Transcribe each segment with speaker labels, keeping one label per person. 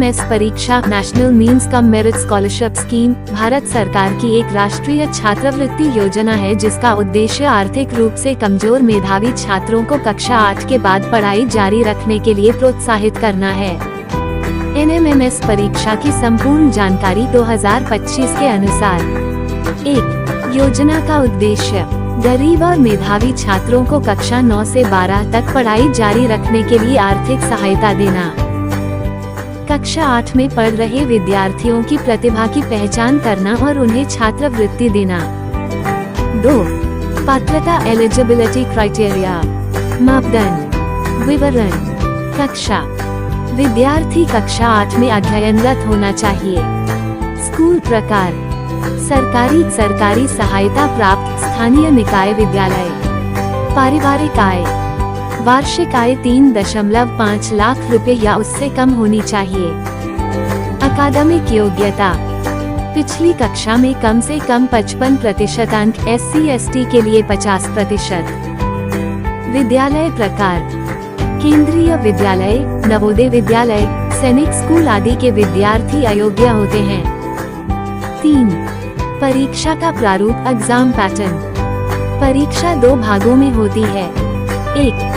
Speaker 1: NMMS परीक्षा national means cum merit scholarship scheme Bharat सरकार की एक राष्ट्रीय छात्रवृत्ति योजना है जिसका उद्देश्य आर्थिक रूप से कमजोर मेधावी छात्रों को कक्षा 8 के बाद पढ़ाई जारी रखने के लिए प्रोत्साहित करना है। NMMS परीक्षा की संपूर्ण जानकारी 2025 के अनुसार 1. योजना का उद्देश्य गरीब और मेधावी छात्रों को कक्षा 9 से 12 तक पढ़ाई जारी रखने के लिए आर्थिक सहायता देना। कक्षा 8 में पढ़ रहे विद्यार्थियों की प्रतिभा की पहचान करना और उन्हें छात्रवृत्ति देना। 2. पात्रता एलिजिबिलिटी क्राइटेरिया मापदंड विवरण कक्षा विद्यार्थी कक्षा 8 में अध्ययनरत होना चाहिए। स्कूल प्रकार सरकारी सहायता प्राप्त स्थानीय निकाय विद्यालय। पारिवारिक आय वार्षिक आय 3.5 लाख रुपए या उससे कम होनी चाहिए। अकादमिक योग्यता पिछली कक्षा में कम से कम 55% अंक, SC/ST के लिए 50%। विद्यालय प्रकार केंद्रीय विद्यालय, नवोदय विद्यालय, सैनिक स्कूल आदि के विद्यार्थी अयोग्य होते हैं। 3. परीक्षा का प्रारूप एग्जाम पैटर्न परीक्षा 2 भागों में होती है। 1.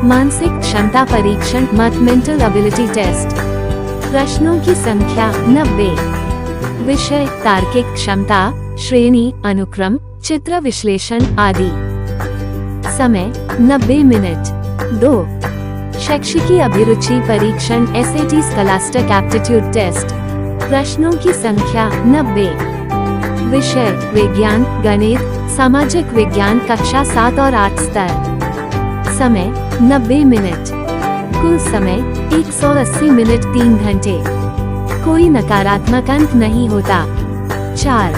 Speaker 1: मानसिक क्षमता परीक्षण मेंटल एबिलिटी टेस्ट। प्रश्नों की संख्या 90। विषय तार्किक क्षमता, श्रेणी, अनुक्रम, चित्र विश्लेषण आदि। समय 90 मिनट। 2. शैक्षिकी अभिरुचि परीक्षण SAT स्कॉलास्टिक एप्टीट्यूड टेस्ट। प्रश्नों की संख्या 90। विषय विज्ञान, गणित, सामाजिक विज्ञान कक्षा 7 और 8 स्तर। समय 90 मिनट। कुल समय 180 मिनट 3 घंटे। कोई नकारात्मक अंक नहीं होता। 4.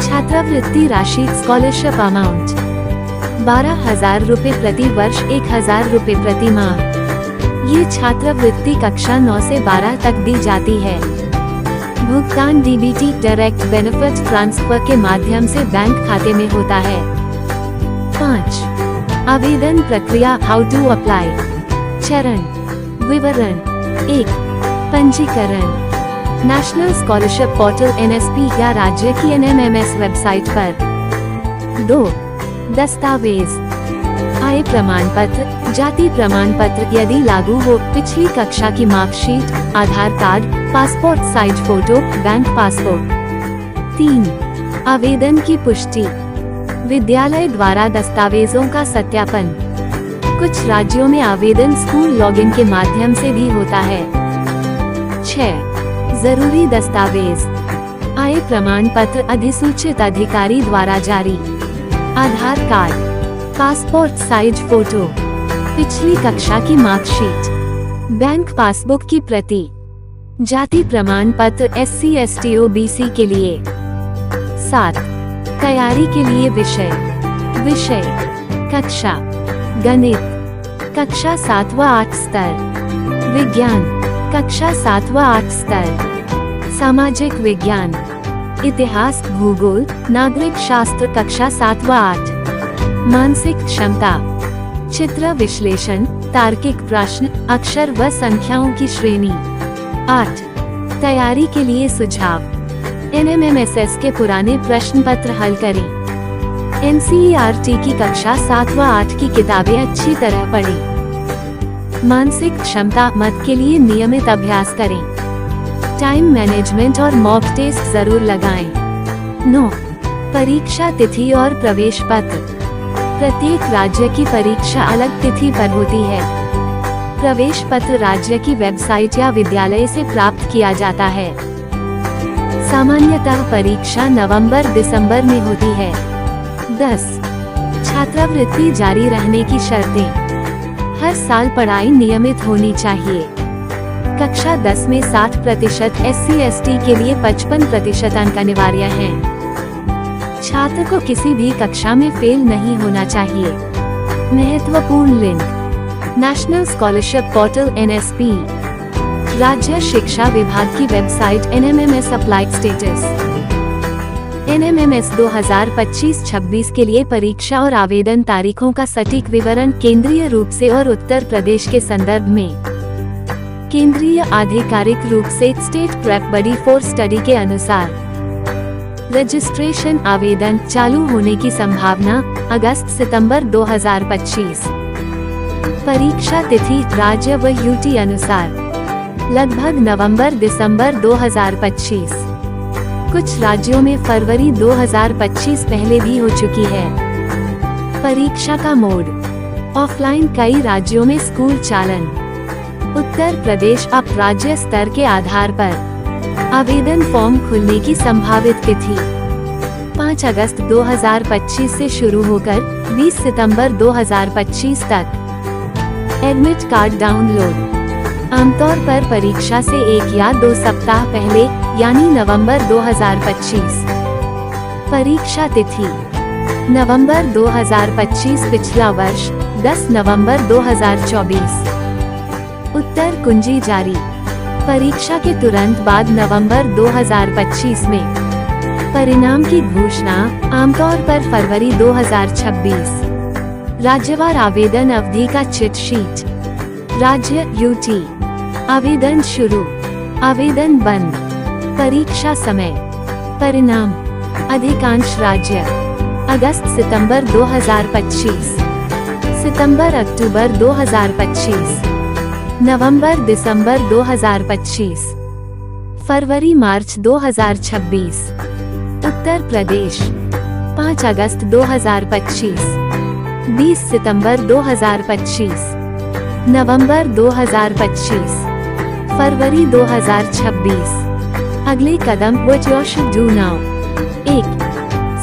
Speaker 1: छात्रवृत्ति राशि स्कॉलरशिप अमाउंट 12,000 रुपए प्रति वर्ष, 1,000 रुपए प्रति माह। ये छात्रवृत्ति कक्षा 9 से 12 तक दी जाती है। भुगतान DBT डायरेक्ट बेनिफिट ट्रांसफर के माध्यम से बैंक खाते में होता है। 5. आवेदन प्रक्रिया हाउ टू अप्लाई। चरण विवरण 1. पंजीकरण नेशनल स्कॉलरशिप पोर्टल NSP या राज्य की NMMS वेबसाइट पर। 2. दस्तावेज आय प्रमाण पत्र, जाति प्रमाण पत्र यदि लागू हो, पिछली कक्षा की marksheet, Aadhaar card, passport size photo, bank passbook. 3. आवेदन की पुष्टि विद्यालय द्वारा दस्तावेजों का सत्यापन। कुछ राज्यों में आवेदन स्कूल लॉगिन के माध्यम से भी होता है। 6. जरूरी दस्तावेज आय प्रमाण पत्र अधिसूचित अधिकारी द्वारा जारी। आधार कार्ड, पासपोर्ट साइज फोटो, पिछली कक्षा की मार्कशीट, बैंक पासबुक की प्रति, जाति प्रमाण पत्र SC/ST OBC के लिए। 7. तैयारी के लिए विषय कक्षा गणित कक्षा 7 व 8 स्तर। विज्ञान कक्षा 7 व 8 स्तर। सामाजिक विज्ञान, इतिहास, भूगोल, नागरिक शास्त्र कक्षा 7 व 8। मानसिक क्षमता चित्र विश्लेषण, तार्किक प्रश्न, अक्षर व संख्याओं की श्रेणी। 8. तैयारी के लिए सुझाव NMMSS के पुराने प्रश्न पत्र हल करें। NCERT की कक्षा 7 व 8 की किताबें अच्छी तरह पढ़ें। मानसिक क्षमता मत के लिए नियमित अभ्यास करें। टाइम मैनेजमेंट और मॉक टेस्ट जरूर लगाएं। 9. परीक्षा तिथि और प्रवेश पत्र प्रत्येक राज्य की परीक्षा अलग तिथि पर होती है। प्रवेश पत्र राज्य की वेबसाइट या विद्यालय से प्राप्त किया जाता है। सामान्यतः परीक्षा नवंबर-दिसंबर में होती है। 10. छात्रवृत्ति जारी रहने की शर्तें हर साल पढ़ाई नियमित होनी चाहिए। कक्षा 10 में 60% SC/ST के लिए 55% अंक अनिवार्य हैं। छात्र को किसी भी कक्षा में फेल नहीं होना चाहिए। महत्वपूर्ण link national scholarship portal NSP, राज्य शिक्षा विभाग की website NMMS applied status. NMMS 2025-26 के लिए परीक्षा और आवेदन तारीखों का सटीक विवरण केंद्रीय रूप से और उत्तर प्रदेश के संदर्भ में। केंद्रीय आधिकारिक रूप से स्टेट प्रेप बडी 4 स्टडी के अनुसार रजिस्ट्रेशन आवेदन चालू होने की संभावना अगस्त-सितंबर 2025। परीक्षा तिथि राज्य व यूटी अनुसार लगभग नवंबर-दिसंबर 2025। कुछ राज्यों में फरवरी 2025 पहले भी हो चुकी है। परीक्षा का मोड ऑफलाइन, कई राज्यों में स्कूल चालन। उत्तर प्रदेश अब राज्य स्तर के आधार पर आवेदन फॉर्म खुलने की संभावित तिथि 5 अगस्त 2025 से शुरू होकर 20 सितंबर 2025 तक। एडमिट कार्ड डाउनलोड आमतौर पर परीक्षा से 1 या 2 सप्ताह पहले यानी नवंबर 2025। परीक्षा तिथि नवंबर 2025, पिछला वर्ष 10 नवंबर 2024। उत्तर कुंजी जारी परीक्षा के तुरंत बाद नवंबर 2025 में। परिणाम की घोषणा आमतौर पर फरवरी 2026। राज्यवार आवेदन अवधि का चिट शीट। राज्य यूटी आवेदन शुरू, आवेदन बंद। परीक्षा समय परिणाम अधिकांश राज्य अगस्त-सितंबर 2025, सितंबर-अक्टूबर 2025, नवंबर-दिसंबर 2025, फरवरी-मार्च 2026। उत्तर प्रदेश 5 अगस्त 2025, 20 सितंबर 2025, नवंबर 2025, फरवरी 2026। अगले कदम What you should do now। 1.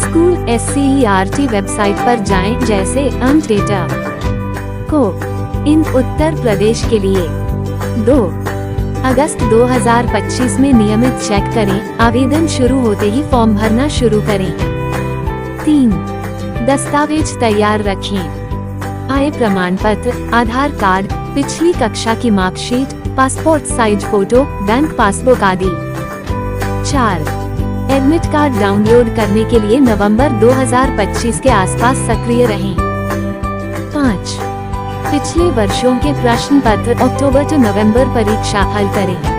Speaker 1: School SCERT website पर जाएं, जैसे डेटा को इन उत्तर प्रदेश के लिए। 2. अगस्त 2025 में नियमित चेक करें, आवेदन शुरू होते ही फॉर्म भरना शुरू करें। 3. दस्तावेज तैयार रखें, आय प्रमाण पत्र, आधार कार्ड, पिछली कक्षा की marksheet, passport size photo, bank passbook आदि। 4. एडमिट कार्ड डाउनलोड करने के लिए नवंबर 2025 के आसपास सक्रिय रहें। 5. पिछले वर्षों के प्रश्न पत्र अक्टूबर से नवंबर परीक्षा हल करें।